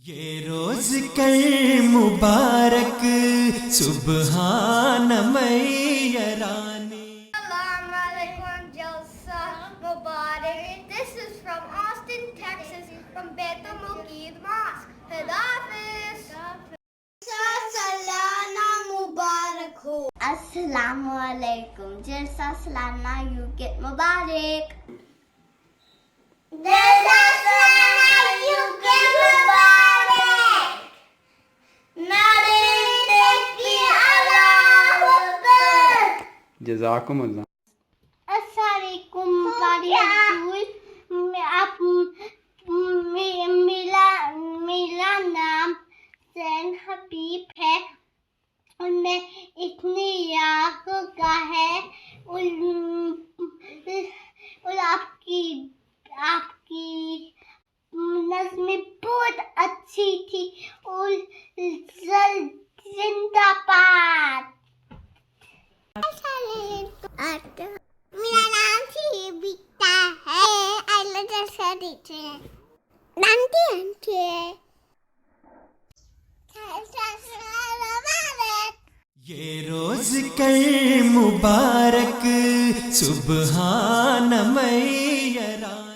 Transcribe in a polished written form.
ये रोज कल मुबारक सुबहान मैया रानी। Assalamu alaikum Jalsa Mubarak. This is from Austin, Texas, from Bethel Muqeed Mosque. Hafiz. Salana Mubarak ho. Assalamu alaikum Jalsa Salana you get Mubarak. Jalsa Salana you get Mubarak. जज़ाकुमुल्लाह। अस्सलामुअलैकुम आप मेरा नाम San हबीब है और मैं इतनी याद का है और आपकी नज़्में बहुत अच्छी थी और जिंदाबाद। मेरा नाम सीबिता है। आई लव ये रोज कल मुबारक सुबहान मैया रानी।